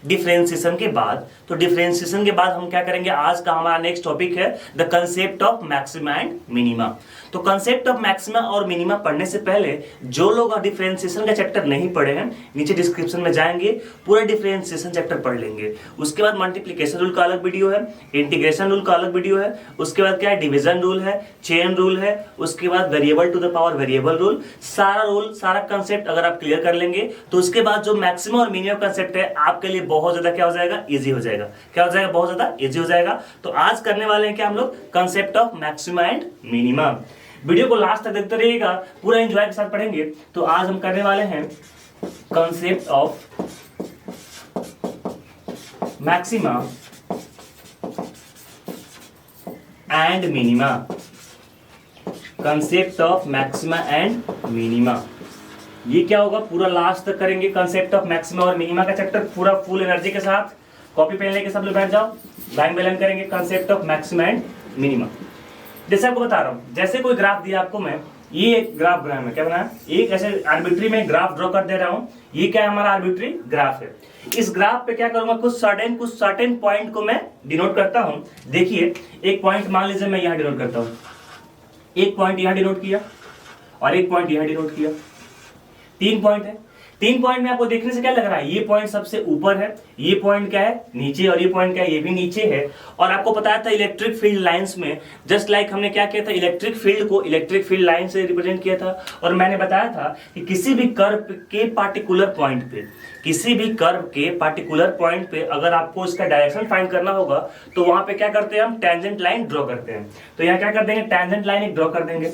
Differentiation के बाद। तो डिफरेंशिएशन के बाद हम क्या करेंगे, आज का हमारा नेक्स्ट टॉपिक है the concept of maxima and minima. तो कंसेप्ट ऑफ मैक्सिमा और मिनिमा पढ़ने से पहले जो लोग डिफरेंशिएशन का चैप्टर नहीं पढ़े हैं, नीचे डिस्क्रिप्शन में जाएंगे, पूरा डिफरेंशिएशन चैप्टर पढ़ लेंगे। उसके बाद मल्टीप्लिकेशन रूल का अलग वीडियो है, इंटीग्रेशन रूल का अलग वीडियो है, उसके बाद क्या है डिवीजन रूल है, चेन रूल है, उसके बाद variable to the power variable rule, सारा रूल सारा कंसेप्ट अगर आप क्लियर कर लेंगे तो उसके बाद जो मैक्सिमम और मिनिमम कंसेप्ट है आपके लिए बहुत ज्यादा क्या हो जाएगा, इजी हो जाएगा। क्या हो जाएगा, बहुत ज्यादा इजी हो जाएगा। तो आज करने वाले हैं क्या हम लोग, concept of maxima and minima. Video को लास्ट तक देखते रहिएगा, पूरा एंजॉय के साथ पढ़ेंगे। तो आज हम करने वाले हैं concept of maxima and minima. Concept of maxima and minima, ये क्या होगा, पूरा लास्ट तक करेंगे। कंसेप्ट ऑफ मैक्सिमा और मिनिमा का चैप्टर पूरा फुल एनर्जी के साथ, कॉपी पेन लेके सब लोग बैठ जाओ, लाइन बाय लाइन करेंगे concept of maxima and minima. जैसे आपको बता रहा हूं, जैसे कोई ग्राफ दिया आपको, मैं ये एक ग्राफ बनाया, मैं क्या बनाया, एक ऐसे आर्बिट्री में ग्राफ ड्रॉ कर दे रहा हूं। ये क्या है, हमारा आर्बिट्री ग्राफ है। इस ग्राफ पे क्या करूंगा, कुछ सर्टेन पॉइंट को मैं डिनोट करता हूं। देखिए एक पॉइंट मान लीजिए मैं यहां डिनोट करता हूं, एक पॉइंट यहां डिनोट किया और एक पॉइंट यहां डिनोट किया, 3 पॉइंट है। 3 पॉइंट में आपको देखने से क्या लग रहा है, ये पॉइंट सबसे ऊपर है, ये पॉइंट क्या है नीचे, और ये पॉइंट क्या है, ये भी नीचे है। और आपको बताया था इलेक्ट्रिक फील्ड लाइंस में, जस्ट लाइक हमने क्या किया था, इलेक्ट्रिक फील्ड को इलेक्ट्रिक फील्ड लाइन से रिप्रेजेंट किया था। और मैंने बताया था कि किसी भी कर्व के पार्टिकुलर पॉइंट पे, किसी भी कर्व के पार्टिकुलर पॉइंट पे अगर आपको इसका डायरेक्शन फाइंड करना होगा तो वहां पे क्या करते हैं, हम टेंजेंट लाइन ड्रॉ करते हैं। तो यहाँ क्या कर देंगे, टेंजेंट लाइन एक ड्रॉ कर देंगे।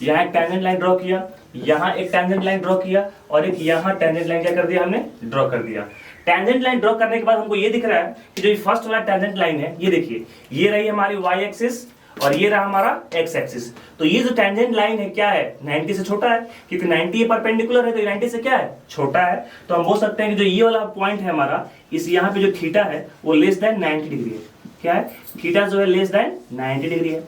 यहाँ एक टेंजेंट लाइन ड्रॉ किया, यहाँ एक टेंजेंट लाइन ड्रॉ किया, और एक यहाँ टेंजेंट लाइन क्या कर दिया, हमने ड्रॉ कर दिया। टेंजेंट लाइन ड्रॉ करने के बाद हमको ये दिख रहा है कि जो फर्स्ट वाला टेंजेंट लाइन है, ये देखिए, ये रही हमारी y एक्सिस और ये रहा हमारा x एक्सिस। तो ये जो टेंजेंट लाइन है क्या है, 90 से छोटा है, क्योंकि 90 ये परपेंडिकुलर है तो 90 से क्या है, छोटा है। तो हम बोल सकते हैं कि जो ये वाला पॉइंट है हमारा, इस यहाँ पे जो थीटा है वो लेस देन 90 डिग्री है। क्या है, थीटा जो है लेस देन 90 डिग्री है।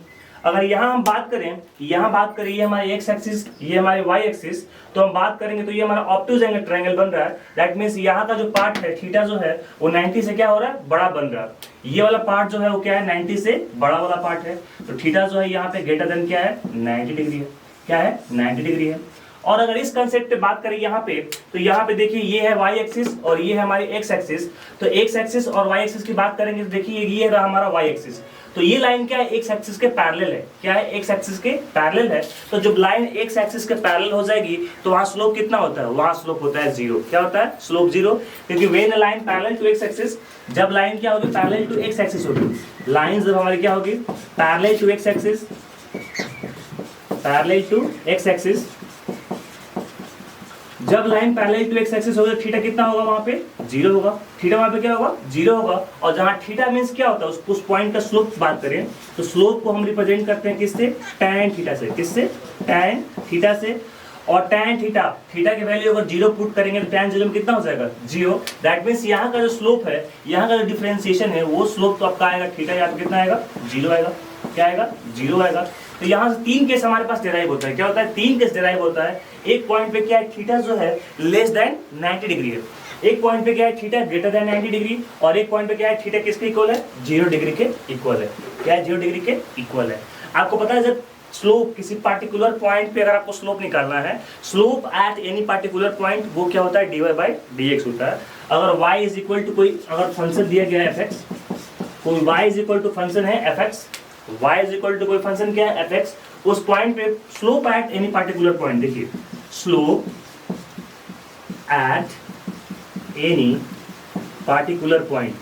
अगर यहाँ हम बात करें, यहाँ बात करें, ये हमारी x एक्सिस, ये हमारी y एक्सिस, तो हम बात करेंगे तो ये हमारा ऑब्टूज एंगल ट्रायंगल बन रहा है। दैट मींस यहाँ का जो पार्ट है थीटा जो है वो 90 से क्या हो रहा है, बड़ा बन रहा है। ये वाला पार्ट जो है वो क्या है, 90 से बड़ा वाला पार्ट है। तो थीटा जो है यहाँ पे ग्रेटर देन क्या है, 90 डिग्री है। क्या है, 90 डिग्री है। और अगर इस कंसेप्ट पे बात करें यहाँ पे, तो यहाँ पे देखिए ये है y एक्सिस और ये है हमारी x एक्सिस। तो x एक्सिस और y एक्सिस की बात करेंगे तो देखिए ये रहा हमारा y एक्सिस। तो ये लाइन क्या है, x एक्सिस के पैरेलल है। क्या है, x एक्सिस के पैरेलल है। तो जब लाइन x एक्सिस के पैरेलल हो जाएगी तो वहां स्लोप कितना होता है, वहां स्लोप होता है 0। क्या होता है, स्लोप 0, क्योंकि when a line parallel to x axis, जब लाइन क्या होगी, पैरेलल टू x एक्सिस होगी। लाइन जब हमारी क्या होगी, parallel to x axis, parallel to x axis, जब line parallel to x axis होगा, थीटा कितना होगा, वहां पे 0 होगा। थीटा वहां पे क्या होगा, 0 होगा। और जहां थीटा मींस क्या होता है, उस पॉइंट का स्लोप बात करें तो स्लोप को हम रिप्रेजेंट करते हैं किससे, tan थीटा से। किससे, tan थीटा से। और tan थीटा, थीटा की वैल्यू अगर 0 पुट करेंगे तो tan 0 में कितना हो जाएगा, 0। दैट मींस यहाँ का जो स्लोप है, यहाँ का जो डिफरेंशिएशन है, वो स्लोप तो आपका आएगा थीटा, यहाँ पे कितना आएगा, 0 आएगा। क्या आएगा, 0 आएगा। तो यहाँ से 3 केस हमारे पास डिराइव होता है। क्या होता है, 3 केस डिराइव होता है। एक पॉइंट पे क्या है, थीटा जो है लेस देन 90 डिग्री है। एक पॉइंट पे क्या है, थीटा ग्रेटर देन 90 डिग्री। और एक पॉइंट पे क्या है, थीटा किसके इक्वल है, 0 डिग्री के इक्वल है। क्या है, 0 डिग्री के इक्वल है। आपको पता है जब स्लोप किसी पार्टिकुलर पॉइंट पे अगर आपको स्लोप निकालना है, slope at any particular point, वो क्या होता है, dy बाई dx होता है। अगर y इज इक्वल टू कोई अगर फंक्शन दिया गया है fx, कोई y is equal to function है fx, y is equal to कोई फंक्शन क्या है fx, उस पॉइंट पे slope at any particular point, देखिए slope at any particular point,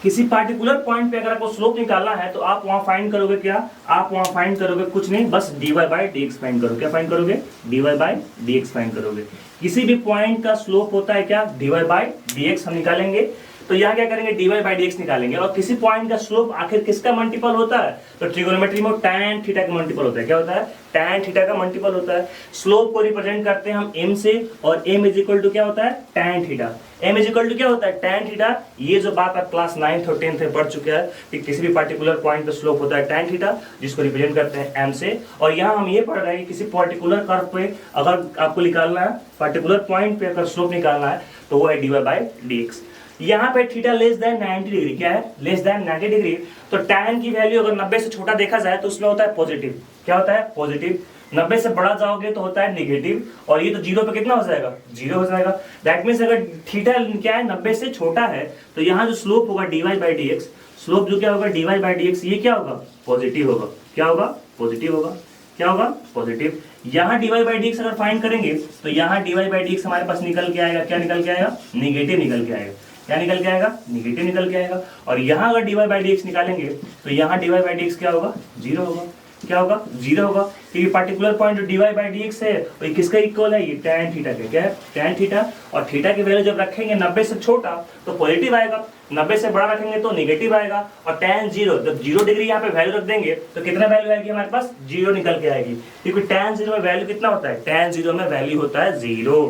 किसी पार्टिकुलर पॉइंट पे अगर आपको स्लोप निकालना है तो आप वहां फाइंड करोगे क्या, आप वहां फाइंड करोगे कुछ नहीं, बस dy बाई dx फाइंड करोगे। क्या फाइंड करोगे, dy बाई dx फाइंड करोगे। किसी भी पॉइंट का स्लोप होता है क्या, dy बाई dx हम निकालेंगे। तो यहाँ क्या करेंगे, dy बाई डी एक्स निकालेंगे। और किसी पॉइंट का स्लोप आखिर किसका मल्टीपल होता है, तो ट्रिगोनोमेट्री में tan थीटा का मल्टीपल होता है। क्या होता है, tan थीटा का मल्टीपल होता है। स्लोप को रिप्रेजेंट करते हैं हम m से, और m इज इक्वल टू क्या होता है, tan theta. m is equal to क्या होता है, tan थीटा। ये जो बात आप क्लास 9th और 10th में पढ़ चुके हैं कि किसी भी पर्टिकुलर पॉइंट पे स्लोप होता है tan थीटा, जिसको रिप्रेजेंट करते हैं m से। और यहाँ हम ये पढ़ रहे हैं कि किसी पर्टिकुलर कर्व पे अगर आपको निकालना है, पर्टिकुलर पॉइंट पे अगर स्लोप निकालना है तो वो है dy बाई डी एक्स। यहाँ पे थीटा लेस देन 90 डिग्री, क्या है, लेस देन 90 डिग्री। तो tan की वैल्यू अगर 90 से छोटा देखा जाए तो उसमें होता है पॉजिटिव। क्या होता है, पॉजिटिव। 90 से बड़ा जाओगे तो होता है नेगेटिव, और ये तो जीरो पे कितना हो जाएगा, जीरो हो जाएगा। दैट मीन्स अगर थीटा क्या है, 90 से छोटा है, तो यहाँ जो स्लोप होगा dy by D x, slope जो क्या होगा dy बाई डी एक्स, ये क्या होगा, पॉजिटिव होगा। क्या होगा, पॉजिटिव होगा। क्या होगा, पॉजिटिव। यहाँ dy बाई डी एक्स अगर फाइंड करेंगे तो यहाँ dy बाई डी एक्स हमारे पास निकल के आएगा, क्या निकल के आएगा, नेगेटिव निकल के आएगा। क्या निकल के आएगा, नेगेटिव निकल के आएगा। और यहाँ अगर dy बाई डी एक्स निकालेंगे तो यहाँ dy बाई डी एक्स क्या होगा, जीरो होगा। क्या होगा, जीरो होगा, क्योंकि पर्टिकुलर पॉइंट जो dy बाई डी एक्स है वो किसका इक्वल है, ये tan थीटा के। क्या है, tan थीटा। और थीटा की वैल्यू जब रखेंगे 90 से छोटा तो पॉजिटिव आएगा, 90 से बड़ा रखेंगे तो नेगेटिव आएगा। और tan जीरो, जब 0 डिग्री यहाँ पे वैल्यू रख देंगे तो कितना वैल्यू आएगी हमारे पास, जीरो निकल के आएगी, क्योंकि tan जीरो में वैल्यू कितना होता है, tan जीरो में वैल्यू होता है जीरो।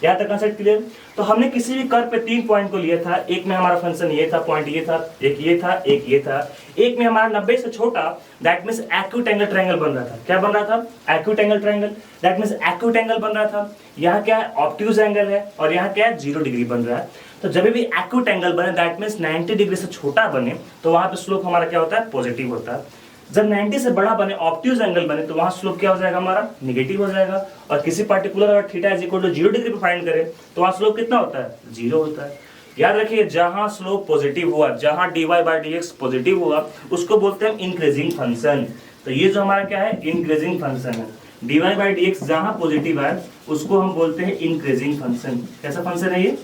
यहाँ तक कंसेप्ट क्लियर। तो हमने किसी भी कर्व पे 3 पॉइंट को लिया था, एक में हमारा फंक्शन ये था, पॉइंट ये था, एक ये था, एक ये था। एक में हमारा 90 से छोटा, that means acute angle triangle बन रहा था। क्या बन रहा था, acute angle triangle, that means acute angle बन रहा था। यहाँ क्या है, ऑब्ट्यूज एंगल है, और यहाँ क्या है, 0 डिग्री बन रहा है। तो जब भी एक्यूट एंगल बने, दैट मींस 90 डिग्री से छोटा बने, तो वहां पे स्लोप हमारा क्या होता है, पॉजिटिव होता है। जब 90 से बड़ा बने, ऑब्ट्यूज एंगल बने, तो वहां स्लोप क्या हो जाएगा, हमारा नेगेटिव हो जाएगा। और किसी पर्टिकुलर अगर theta is equal to 0 degree पे फाइंड करें तो वहां स्लोप कितना होता है, जीरो होता है। याद रखिए, जहां स्लोप पॉजिटिव हुआ, जहां dy by D x positive हुआ, उसको बोलते हैं इंक्रीजिंग फंक्शन। तो ये जो हमारा क्या है, इंक्रीजिंग फंक्शन है। dy बाई डी एक्स जहां पॉजिटिव है उसको हम बोलते हैं इंक्रीजिंग फंक्शन। कैसा फंक्शन है ये,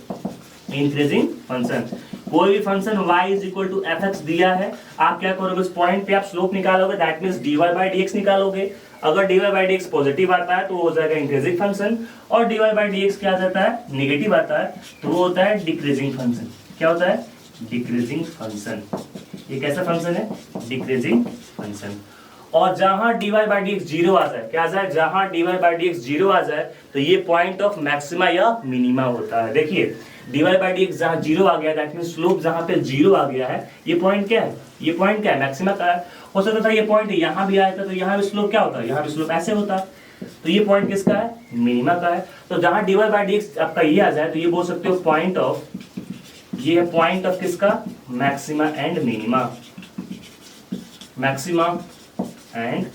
इंक्रीजिंग फंक्शन। कोई भी function y is equal to F X दिया है, आप क्या करोगे, उस पॉइंट पे आप स्लोप निकालोगे, that means dy by D x निकालोगे। अगर dy by D x positive आता है तो वो हो जाएगा इंक्रीजिंग फंक्शन, और dy बाई डी एक्स क्या आ जाता है, नेगेटिव आता है, तो वो होता है डिक्रीजिंग फंक्शन। क्या होता है, डिक्रीजिंग फंक्शन। ये कैसा फंक्शन है, डिक्रीजिंग फंक्शन। और जहां dy by D X zero आ जाए, क्या आ जाए, जहां dy by D X zero आ जाए, तो ये पॉइंट ऑफ मैक्सिमा या मिनिमा होता है। देखिए, dy बाई डी एक्स जहां जीरो आ गया, दैट मींस स्लोप जहां पे जीरो आ गया है, ये पॉइंट क्या है, ये पॉइंट क्या है, मैक्सिमा का है। हो सकता था ये पॉइंट यहाँ भी आया था, तो यहाँ भी स्लोप क्या होता है, यहाँ भी स्लोप ऐसे होता। तो ये पॉइंट किसका है, मिनिमा का है। तो जहां dy बाई डी एक्स आपका ये आ जाए, तो ये बोल सकते हो पॉइंट ऑफ, ये है पॉइंट ऑफ किसका, maxima and minima. Maxima and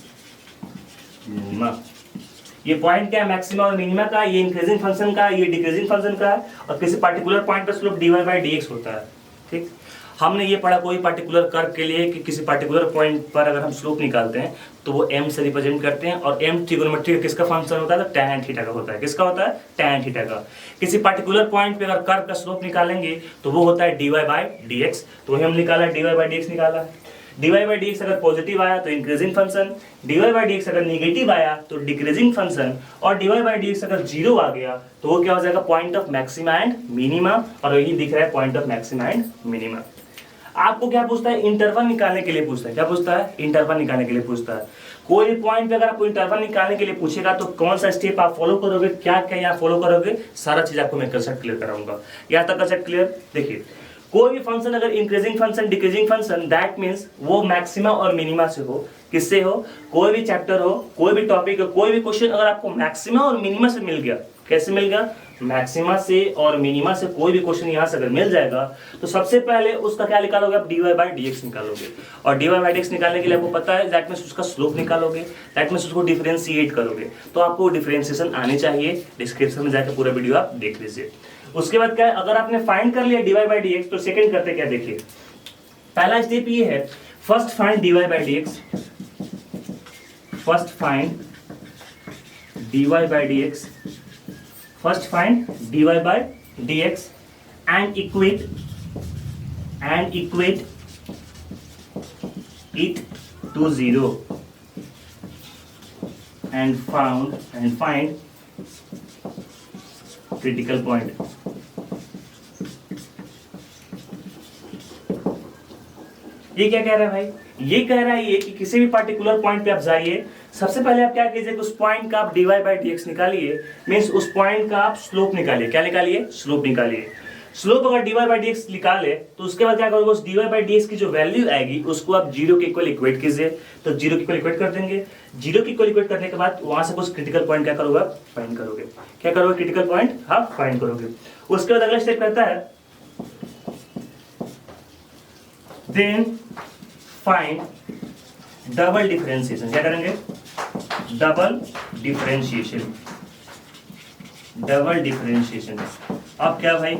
minima, ये पॉइंट क्या है, मैक्सिमा और मिनिमा का, ये इंक्रीजिंग फंक्शन का, ये डिक्रीजिंग फंक्शन का है। और किसी पर्टिकुलर पॉइंट पर slope dy by D x होता है। ठीक, हमने ये पढ़ा कोई पर्टिकुलर कर्व के लिए कि किसी पर्टिकुलर पॉइंट पर अगर हम स्लोप निकालते हैं तो वो m से रिप्रेजेंट करते हैं, और m ट्रिगोनोमेट्री का किसका फंक्शन होता है, तो tan थीटा का होता है। किसका होता है, tan थीटा का। किसी पर्टिकुलर पॉइंट पे अगर कर्व का स्लोप निकालेंगे तो वो होता है dy बाई डी एक्स। तो वही हम निकाला, dy बाई डी एक्स निकाला। dy बाई डी एक्स अगर पॉजिटिव आया तो increasing function, dy by D x अगर नेगेटिव आया तो डिक्रीजिंग फंक्शन, और dy बाई डी एक्स अगर जीरो आ गया तो वो क्या हो जाएगा, point of maxima and minima. और यही दिख रहा है point of maxima and minima. आपको क्या पूछता है, इंटरवल निकालने के लिए पूछता है। क्या पूछता है, इंटरवल निकालने के लिए पूछता है। कोई भी पॉइंट पे अगर आपको इंटरवल निकालने के लिए पूछेगा तो कौन सा स्टेप आप फॉलो करोगे, क्या क्या यहाँ फॉलो करोगे, सारा चीज आपको मैं कंसेप्ट क्लियर कराऊंगा। यहाँ तक कंसेप्ट क्लियर। देखिए, कोई भी फंक्शन अगर increasing function, decreasing function, that means वो मैक्सिमा और मिनिमा से हो। किससे हो, कोई भी चैप्टर हो, कोई भी टॉपिक हो, कोई भी क्वेश्चन अगर आपको मैक्सिमा और मिनिमा से मिल गया, कैसे मिल गया, मैक्सिमा से और मिनिमा से कोई भी क्वेश्चन यहाँ से अगर मिल जाएगा तो सबसे पहले उसका क्या निकालोगे, आप dy बाई डी एक्स निकालोगे। और dy बाई डी एक्स निकालने के लिए आपको पता है, दैट मींस उसका स्लोप निकालोगे, दैट मींस उसको डिफरेंशिएट करोगे। तो आपको डिफरेंशिएशन आने चाहिए, डिस्क्रिप्शन में जाकर पूरा वीडियो आप देख लीजिए। उसके बाद क्या है, अगर आपने फाइंड कर लिया dy बाई डी एक्स, तो सेकंड करते क्या, देखिए पहला स्टेप ये है, first find dy by D x. First find dy by D x, first find dy by dx and equate it to 0 and find critical point। ये क्या कह रहा है भाई, ये कह रहा है ये कि किसी भी पार्टिकुलर पॉइंट पे आप जाइए, सबसे पहले आप क्या कीजिए कि उस पॉइंट का आप dy बाई dx निकालिए, मीन्स उस पॉइंट का आप स्लोप निकालिए। क्या निकालिए, स्लोप निकालिए। स्लोप अगर dy बाई dx निकाले तो उसके बाद क्या करोगे, उस dy बाई dx की जो वैल्यू आएगी उसको आप 0 के इक्वल इक्वेट कीजिए, तो 0 के इक्वल इक्वेट कर देंगे। 0 के इक्वल इक्वेट करने के बाद वहां से कुछ क्रिटिकल पॉइंट क्या करोगे, फाइंड करोगे। क्या करोगे, क्रिटिकल पॉइंट आप फाइंड करोगे। उसके बाद अगला स्टेप कहता है देन फाइंड डबल डिफरेंशिएशन। क्या करेंगे, डबल डिफरेंशिएशन। डबल डिफरेंशिएशन अब क्या भाई,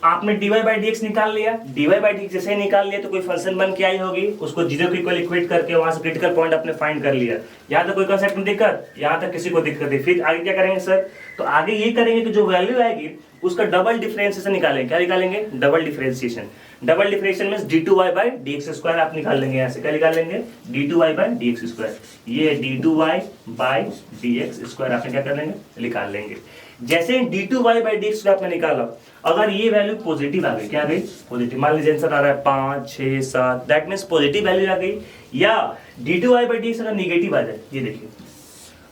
आपने dy बाई dx निकाल लिया, dy बाई dx जैसे ही निकाल लिया तो कोई फंक्शन बन के आई होगी, उसको 0 के इक्वल इक्वेट करके वहां से क्रिटिकल पॉइंट आपने फाइंड कर लिया। यहाँ तक कोई कंसेप्ट में दिक्कत, यहाँ तक किसी को दिक्कत है। फिर आगे क्या करेंगे सर, तो आगे ये करेंगे कि जो वैल्यू आएगी उसका डबल डिफरेंशिएशन निकालेंगे। क्या निकालेंगे, double differentiation. Double differentiation means d2y by dx square आप निकाल लेंगे। यहाँ से क्या निकाल लेंगे, d2y बाई dx स्क्वायर। ये d2y बाई dx स्क्वायर आपने क्या कर लेंगे, निकाल लेंगे। जैसे d2y बाई dx स्क्वायर आपने निकाला, अगर ये वैल्यू पॉजिटिव आ गई, क्या आ गई, पॉजिटिव, मान लीजिए आंसर आ रहा है 5 6 7, दैट मींस पॉजिटिव वैल्यू आ गई। या d2y बाई dx अगर निगेटिव आ जाए, ये देखिए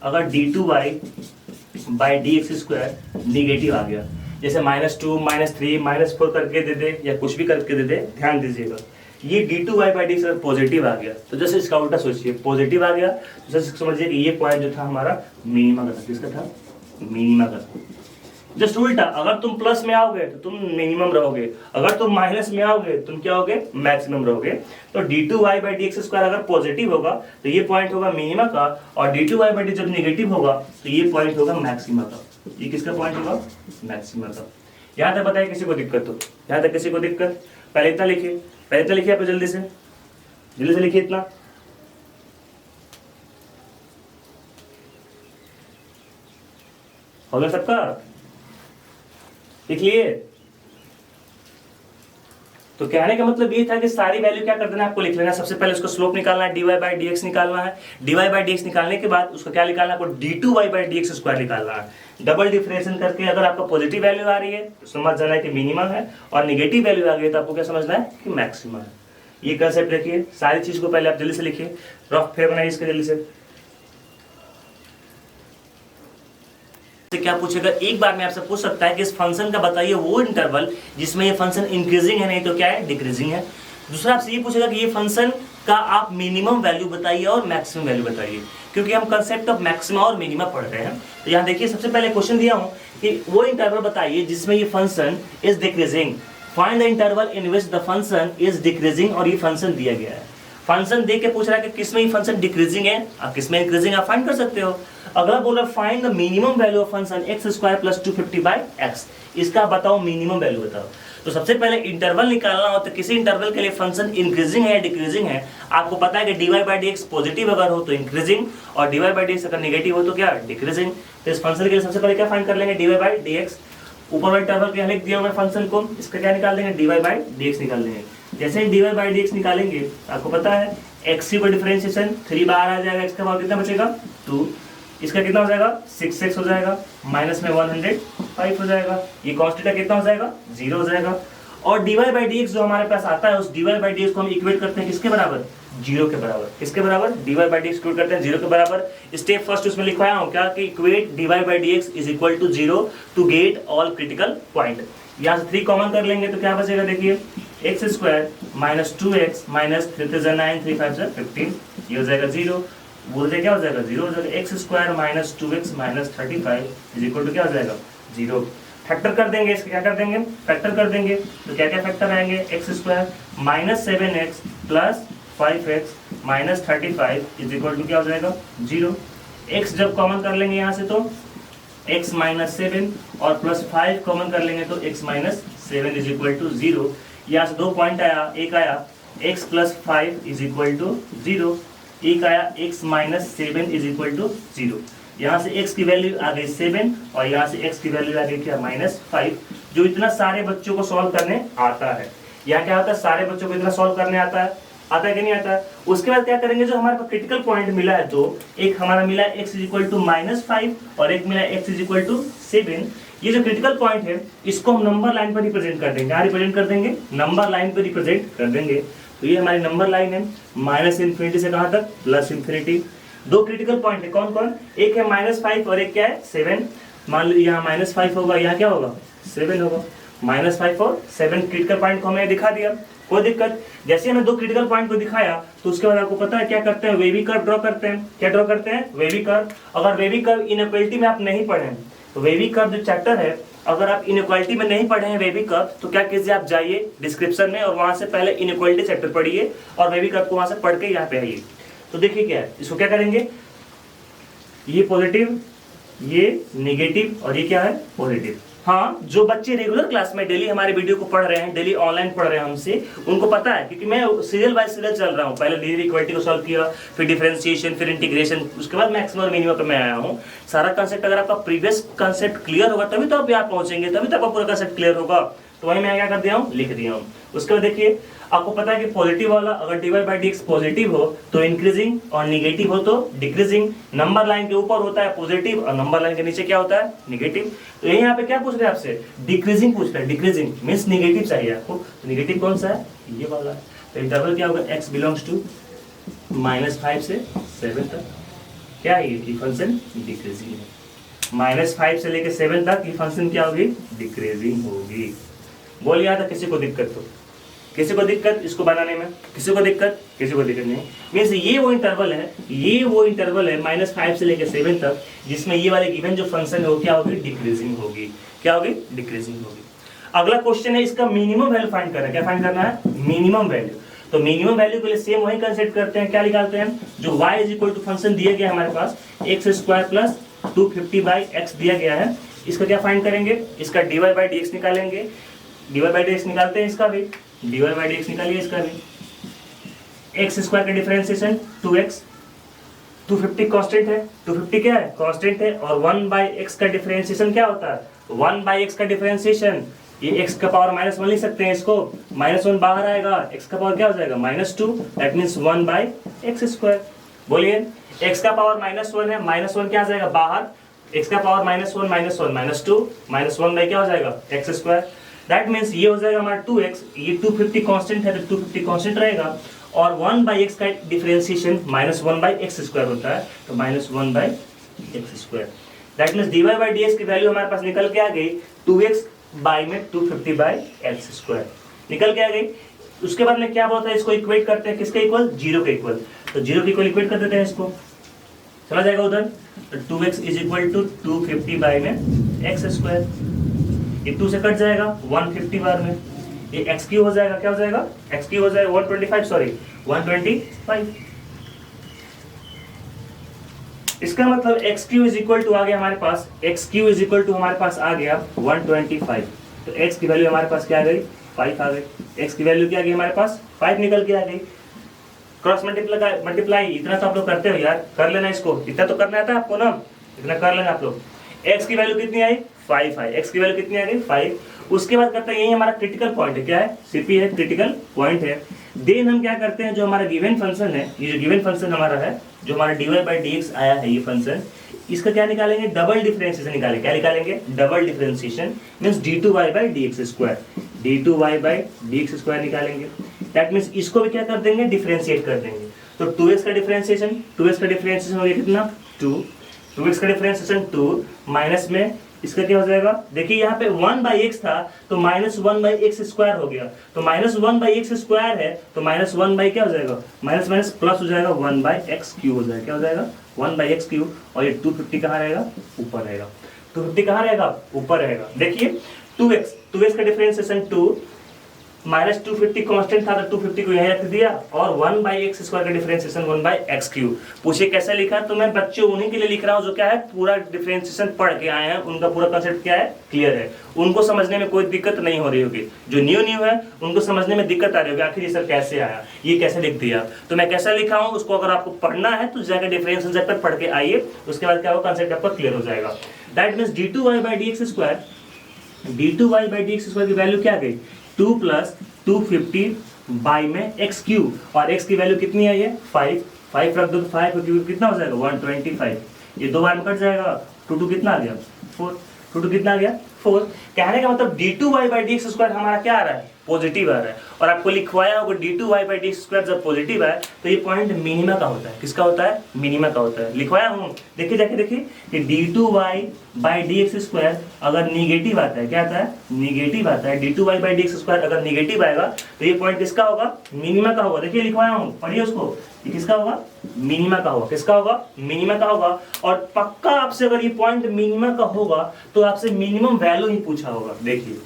अगर d2y by dx square negative आ गया, जैसे -2 -3 -4 करके दे दे या कुछ भी करके दे दे, ध्यान दीजिएगा। ये d2y बाई dx अगर पॉजिटिव आ गया तो जैसे इसका उल्टा सोचिए, पॉजिटिव आ गया तो जैसे समझिए कि ये पॉइंट जो था हमारा मिनिमा का था। किसका था, मिनिमा का था। जस्ट उल्टा, अगर तुम प्लस में आओगे तो तुम मिनिमम रहोगे, अगर तुम माइनस में आओगे तुम क्या होगे, मैक्सिमम रहोगे। तो d2y बाई dx स्क्वायर अगर पॉजिटिव होगा तो ये पॉइंट होगा मिनिमा का, और d2y बाई dx जब नेगेटिव होगा तो ये पॉइंट होगा मैक्सिमा का। ये किसका पॉइंट होगा, मैक्सिमा का। यहाँ तक बताइए किसी को दिक्कत हो, यहाँ तक किसी को दिक्कत, पहले इतना लिखिए, पहले इतना लिखिए आप जल्दी से लिखिए इतना। हो गया सबका, लिख लिए। तो कहने का मतलब ये था कि सारी वैल्यू क्या कर देना, आपको लिख लेना। सबसे पहले उसका स्लोप निकालना है, dy बाई dx निकालना है। dy बाई dx निकालने के बाद उसका क्या निकालना है, आपको d2y बाई dx स्क्वायर निकालना है। डबल डिफरेंशिएशन करके अगर आपका पॉजिटिव वैल्यू आ रही है तो समझ जाना है कि मिनिमम है, और नेगेटिव वैल्यू आ गई तो आपको क्या समझना है कि मैक्सिमम है। ये कंसेप्ट रखिए। सारी चीज को पहले आप जल्दी से लिखिए, रफ फेयर बनाइए इसके जल्दी से। क्या पूछेगा, एक बार में आपसे पूछ सकता है कि इस फंक्शन का बताइए वो इंटरवल जिसमें ये फंक्शन इंक्रीजिंग है, नहीं तो क्या है, डिक्रीजिंग है। दूसरा आपसे ये पूछेगा कि ये फंक्शन का आप मिनिमम वैल्यू बताइए और मैक्सिमम वैल्यू बताइए, क्योंकि हम कंसेप्ट ऑफ मैक्सिमा और मिनिमा पढ़ रहे हैं। तो यहाँ देखिए सबसे पहले क्वेश्चन दिया हूँ कि वो इंटरवल बताइए जिसमें ये function is decreasing, find the interval in which the function is decreasing, और ये फंक्शन दिया गया है। फंक्शन देख के पूछ रहा है कि किसमें ये फंक्शन डिक्रीजिंग है, आप किसमें इंक्रीजिंग आप फाइंड कर सकते हो। अगला बोल रहा है find the minimum value of function x square plus 250 by x, इसका बताओ मिनिमम वैल्यू बताओ। तो सबसे पहले इंटरवल निकालना हो तो किसी इंटरवल के लिए फंक्शन इंक्रीजिंग है या डिक्रीजिंग है। आपको पता है कि dy बाई dx पॉजिटिव अगर हो तो इंक्रीजिंग, और dy बाई dx अगर नेगेटिव हो तो क्या, डिक्रीजिंग। तो इस फंक्शन के लिए सबसे पहले क्या फाइंड कर लेंगे, dy बाई dx। ऊपर वाले इंटरवल के लिख दिया हुआ फंक्शन को, इसका क्या निकाल देंगे, dy बाई dx निकाल देंगे। जैसे ही dy बाई dx निकालेंगे आपको पता है x को डिफरेंशिएशन 3 बाहर आ जाएगा, x का मान कितना बचेगा 2, इसका कितना हो जाएगा 6x हो जाएगा, माइनस में 105 हो जाएगा, ये कॉन्स्टेंट का कितना हो जाएगा 0 हो जाएगा। और dy बाई dx जो हमारे पास आता है उस dy बाई dx को हम इक्वेट करते हैं किसके बराबर, 0 के बराबर। किसके बराबर, dy बाई dx इक्वेट करते हैं 0 के बराबर। स्टेप फर्स्ट उसमें लिखवाया हूँ क्या कि equate dy by dx is equal to 0 to get all critical point. यहाँ से 3 कॉमन कर लेंगे तो क्या बचेगा, देखिए x square minus 2x minus 3 × 9 3 5 15, ये हो जाएगा 0। बोलते क्या हो जाएगा 0 हो जाएगा। x square minus 2x minus 35 is equal to क्या हो जाएगा 0। फैक्टर कर देंगे, इसके क्या कर देंगे, फैक्टर कर देंगे। तो क्या क्या फैक्टर आएंगे, x square minus 7x plus 5x minus 35 is equal to क्या हो जाएगा 0। x जब कॉमन कर लेंगे यहाँ से तो x माइनस 7 और प्लस 5 कॉमन कर लेंगे तो x minus 7 is equal to 0। यहाँ से 2 पॉइंट आया, एक आया x plus 5 is equal to 0, एक आया x minus 7 is equal to 0। यहाँ से x की वैल्यू आ गई 7 और यहाँ से x की वैल्यू आ गई क्या -5, जो इतना सारे बच्चों को सॉल्व करने आता है। यहाँ क्या होता है, सारे बच्चों को इतना सॉल्व करने आता है कि नहीं आता है। उसके बाद क्या करेंगे, जो हमारे पास क्रिटिकल पॉइंट मिला है दो, एक हमारा मिला x इज इक्वल टू -5 और एक मिला x इज इक्वल टू 7। ये जो क्रिटिकल पॉइंट है इसको हम नंबर लाइन पर रिप्रेजेंट कर देंगे। क्या रिप्रेजेंट कर देंगे, नंबर लाइन पर रिप्रेजेंट कर देंगे। तो ये हमारी नंबर लाइन है, माइनस इन्फिनिटी से कहाँ तक, प्लस इन्फिनिटी। दो क्रिटिकल पॉइंट है, कौन कौन, एक है -5 और एक क्या है 7। मान लो यहाँ -5 होगा, यहाँ क्या होगा 7 होगा। -5 और 7 क्रिटिकल पॉइंट को हमें दिखा दिया, कोई दिक्कत। जैसे हमने दो क्रिटिकल पॉइंट को दिखाया तो उसके बाद आपको पता है क्या करते हैं, वेवी कर्व ड्रॉ करते हैं। क्या ड्रॉ करते हैं, वेवी कर्व। अगर वेवी कर्व इनइक्वालिटी में आप नहीं पढ़े हैं तो वेवी कर्व जो चैप्टर है, अगर आप इनइक्वालिटी में नहीं पढ़े हैं वेवी कर्व, तो क्या कीजिए, आप जाइए डिस्क्रिप्शन में और वहां से पहले इनइक्वालिटी चैप्टर पढ़िए और वेवी कर्व को वहां से पढ़ के यहाँ पे आइए। तो देखिए क्या है, इसको क्या करेंगे, ये पॉजिटिव, ये नेगेटिव और ये क्या है पॉजिटिव। हाँ, जो बच्चे रेगुलर क्लास में डेली हमारे वीडियो को पढ़ रहे हैं, डेली ऑनलाइन पढ़ रहे हैं हमसे, उनको पता है, क्योंकि मैं सीरियल बाय सीरियल चल रहा हूँ। पहले लीनियर इक्वालिटी को सॉल्व किया, फिर डिफरेंशिएशन, फिर इंटीग्रेशन, उसके बाद मैक्सिमम और मिनिमम पे मैं आया हूँ। सारा कंसेप्ट अगर आपका प्रीवियस कंसेप्ट क्लियर होगा तभी तो आप यहाँ पहुंचेंगे, तभी तो आपका पूरा कंसेप्ट क्लियर होगा। तो वही मैं क्या कर दिया हूँ, लिख दिया हूँ। उसके बाद देखिए, आपको पता है कि पॉजिटिव वाला अगर dy/dx पॉजिटिव हो तो इंक्रीजिंग और नेगेटिव हो तो डिक्रीजिंग। नंबर लाइन के ऊपर होता है पॉजिटिव और नंबर लाइन के नीचे क्या होता है, नेगेटिव। तो यहाँ पे क्या पूछ रहे हैं आपसे, डिक्रीजिंग पूछ रहे हैं। डिक्रीजिंग मीन्स नेगेटिव चाहिए आपको, तो नेगेटिव कौन सा है, ये वाला है। तो इंटरवल क्या होगा, x बिलोंग्स टू -5 से 7 तक। क्या है ये फंक्शन डिक्रीजिंग है। -5 से लेकर 7 तक ये फंक्शन क्या होगी, डिक्रीजिंग होगी। बोलिए आता किसी को दिक्कत, तो किसी को दिक्कत इसको बनाने में, किसी को दिक्कत, किसी को दिक्कत नहीं। मीन्स ये वो इंटरवल है, ये वो इंटरवल है -5 से लेकर 7 तक, जिसमें ये वाले गिवन जो फंक्शन है वो क्या होगी, डिक्रीजिंग होगी। क्या होगी, डिक्रीजिंग होगी। अगला क्वेश्चन है इसका मिनिमम वैल्यू फाइंड करना है। क्या फाइंड करना है, मिनिमम वैल्यू। तो मिनिमम वैल्यू के लिए सेम वही कंसेप्ट करते हैं। क्या निकालते हैं, जो y इक्वल टू फंक्शन दिया गया है हमारे पास x² प्लस 250/x दिया गया है, इसका क्या फाइंड करेंगे, इसका dy/dx निकालेंगे। dy/dx निकालते हैं, इसका भी dy/dx निकालिए, इसका भी। x² का डिफरेंशिएशन 2x, 250 कांस्टेंट है, 250 क्या है, कांस्टेंट है। और 1/x का डिफरेंशिएशन क्या होता है, 1/x का डिफरेंशिएशन, ये x का पावर -1 लिख सकते हैं इसको, -1 बाहर आएगा, x का पावर क्या हो जाएगा -2, दैट मीन्स 1/x²। बोलिए, x का पावर -1 है, -1 क्या आ जाएगा बाहर, x का पावर -1 -2 -1 बाई क्या हो जाएगा x²। दैट मीन्स ये हो जाएगा हमारा 2x, ये 250 कांस्टेंट है तो 250 कांस्टेंट रहेगा, और 1/x का डिफरेंशिएशन -1/x² होता है, तो -1/x²। दैट मीन्स dy/dx की वैल्यू हमारे पास निकल के आ गई 2x बाई में 250/x² निकल के आ गई। उसके बाद में क्या बोलता है, इसको इक्वेट करते हैं किसके इक्वल, 0 के इक्वल। तो 0 के इक्वल इक्वेट कर देते हैं इसको, चला जाएगा उधर। तो 2x = 250 बाई में x², ये 2 से कट जाएगा 150 बार में, ये x³ हो जाएगा, क्या हो जाएगा, x³ हो जाएगा 125, सॉरी 125। इसका मतलब x³ आ गया हमारे पास, x³ हमारे पास आ गया 125। तो x की वैल्यू हमारे पास क्या आ गई, 5 आ गई। x की वैल्यू क्या आ गई हमारे पास, 5 निकल के आ गई। क्रॉस मल्टीप्लाई इतना तो आप लोग करते हो यार, कर लेना इसको, इतना तो करना आता है आपको ना, इतना कर लेना आप लोग। x की वैल्यू कितनी आई, 5 आई। x की वैल्यू कितनी आ गई, 5। उसके बाद करते हैं, यही हमारा क्रिटिकल पॉइंट है, क्या है, CP है, क्रिटिकल पॉइंट है। देन हम क्या करते हैं, जो हमारा गिवन फंक्शन है, ये जो गिवन फंक्शन हमारा है, जो हमारा dy/dx आया है ये फंक्शन, इसका क्या निकालेंगे, डबल डिफरेंशिएशन निकालेंगे। क्या निकालेंगे, double differentiation means d2y/dx², d2y/dx² निकालेंगे। दैट मींस इसको भी क्या कर देंगे, डिफरेंशिएट कर देंगे। तो 2x का डिफरेंशिएशन, 2x का डिफरेंशिएशन हो गया कितना, 2, 2x का डिफरेंशिएशन 2, माइनस में इसका क्या हो जाएगा, देखिए यहाँ पे 1/x था तो -1/x² हो गया, तो -1/x² है तो -1 क्या हो जाएगा, माइनस प्लस हो जाएगा 1/x³ हो जाएगा, क्या हो जाएगा 1/x³। और ये 250 कहाँ रहेगा, ऊपर रहेगा। 250 कहाँ रहेगा, ऊपर रहेगा। देखिए 2x का डिफरेंशिएशन 2, -250 कांस्टेंट था तो 250 को यहीं रख दिया, और 1/x² का डिफरेंशिएशन 1/x³। पूछे कैसे लिखा, तो मैं बच्चों उन्हीं के लिए लिख रहा हूँ जो क्या है पूरा डिफरेंशिएशन पढ़ के आए हैं, उनका पूरा कंसेप्ट क्या है, क्लियर है, उनको समझने में कोई दिक्कत नहीं हो रही होगी। जो न्यू है उनको समझने में दिक्कत आ रही होगी, आखिर ये सर कैसे आया, ये कैसे लिख दिया। तो मैं कैसा लिखा हूँ उसको अगर आपको पढ़ना है तो जाकर डिफरेंशिएशन चैप्टर पढ़ के आइए, उसके बाद क्या होगा, कंसेप्ट आपका क्लियर हो जाएगा। दैट मीन्स d2y/dx² की वैल्यू क्या गई, 2 + 250 बाई में x³, और x की वैल्यू कितनी है, ये 5 रख दो तो 5 कितना हो जाएगा 125। ये 2 बार में कट जाएगा, 2 कितना आ गया 4, 2 कितना आ गया फोर्स। कहने का मतलब d2y/dx² हमारा क्या आ रहा है, पॉजिटिव आ रहा है। और आपको लिखवाया होगा d2y/dx² जब पॉजिटिव है तो ये पॉइंट मिनिमा का होता है। किसका होता है, मिनिमा का होता है। लिखवाया हूँ, देखिए जाके देखिए कि d2y/dx² अगर निगेटिव आता है, क्या आता है, निगेटिव आता है। d2y/dx² अगर निगेटिव आएगा तो ये पॉइंट किसका होगा, मिनिमा का होगा। देखिए लिखवाया हूँ, पढ़िए उसको, ये किसका होगा, मिनिमा का होगा। किसका होगा, मिनिमा का होगा। और पक्का आपसे अगर ये पॉइंट मिनिमा का होगा तो आपसे मिनिमम वैल्यू ही पूछा होगा। देखिए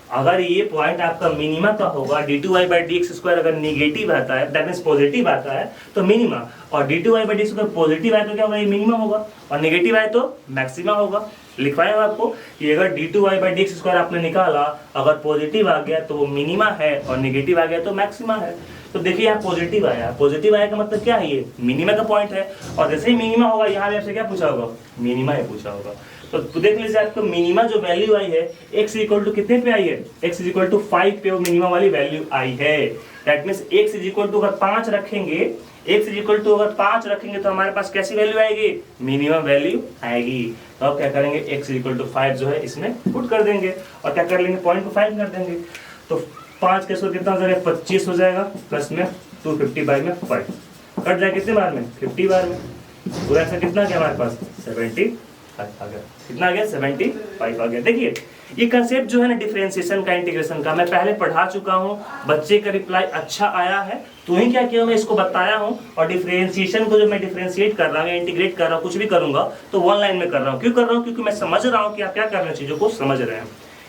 अगर ये पॉइंट आपका मिनिमा का होगा, d2y/dx² अगर निगेटिव आता है, दैट मींस पॉजिटिव आता है तो मिनिमा, और d2y/dx² पॉजिटिव आए तो क्या होगा, ये मिनिमा होगा, और नेगेटिव आए तो मैक्सिमा होगा। लिखवाया है आपको कि अगर d2y/dx² आपने निकाला, अगर पॉजिटिव आ गया तो वो मिनिमा है और नेगेटिव आ गया तो मैक्सिमा है। तो देखिए यहाँ पॉजिटिव आया, पॉजिटिव आया का मतलब क्या है, ये मिनिमा का पॉइंट है। और जैसे ही मिनिमा होगा यहाँ पे आपसे क्या पूछा होगा, मिनिमा ही पूछा होगा। तो देख लीजिए आपको मिनिमा जो वैल्यू आई है x इक्वल टू कितने पे आई है, x इक्वल टू 5 पे वो मिनिमा वाली वैल्यू आई है। That means x equal to अगर 5 रखेंगे, x इक्वल टू अगर 5 रखेंगे तो हमारे पास कैसी वैल्यू आएगी, मिनिमम वैल्यू आएगी। तो अब क्या करेंगे, x इक्वल टू 5 जो है इसमें पुट कर देंगे और क्या कर लेंगे, पॉइंट को 5 कर देंगे। तो 5 के सो कितना हो जाएगा, 25 हो जाएगा, प्लस में 250 बाई में 5 कट जाए कितने बार में, 50 बार में। पूरा ऐसा कितना गया हमारे पास, 75 आ गया। कितना आ गया, 75 आ गया। देखिए ये कंसेप्ट जो है ना डिफरेंशिएशन का, इंटीग्रेशन का, मैं पहले पढ़ा चुका हूँ। बच्चे का रिप्लाई अच्छा आया है तो ही क्या किया, मैं इसको बताया हूँ। और डिफरेंशिएशन को जो मैं डिफरेंशिएट कर रहा हूँ, इंटीग्रेट कर रहा हूँ, कुछ भी करूंगा तो वन लाइन में कर रहा हूँ। क्यों कर रहा हूँ, क्योंकि मैं समझ रहा हूँ कि आप क्या कर रहे हैं, चीजों को समझ रहे हैं।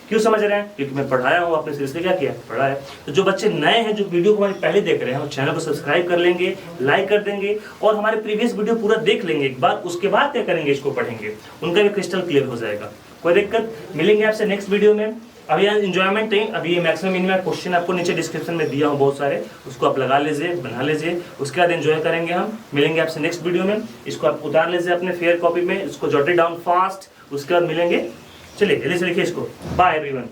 क्यों समझ रहे हैं, क्योंकि मैं पढ़ाया हूँ, आपने सीरियसली क्या किया, पढ़ा है। तो जो बच्चे नए हैं, जो वीडियो को हमारे पहले देख रहे हैं, चैनल को सब्सक्राइब कर लेंगे, लाइक कर देंगे और हमारे प्रीवियस वीडियो पूरा देख लेंगे एक बार, उसके बाद क्या करेंगे, इसको पढ़ेंगे, उनका भी क्रिस्टल क्लियर हो जाएगा। कोई दिक्कत, मिलेंगे आपसे नेक्स्ट वीडियो में। अभी यहाँ इंजॉयमेंट नहीं, अभी ये मैक्सिमम मिनिमम क्वेश्चन आपको नीचे डिस्क्रिप्शन में दिया हूँ बहुत सारे, उसको आप लगा लीजिए, बना लीजिए, उसके बाद एंजॉय करेंगे हम। मिलेंगे आपसे नेक्स्ट वीडियो में। इसको आप उतार लीजिए अपने फेयर कॉपी में, इसको जॉट इट डाउन फास्ट, उसके बाद मिलेंगे। चलिए जल्दी से लिखिए इसको। Bye everyone.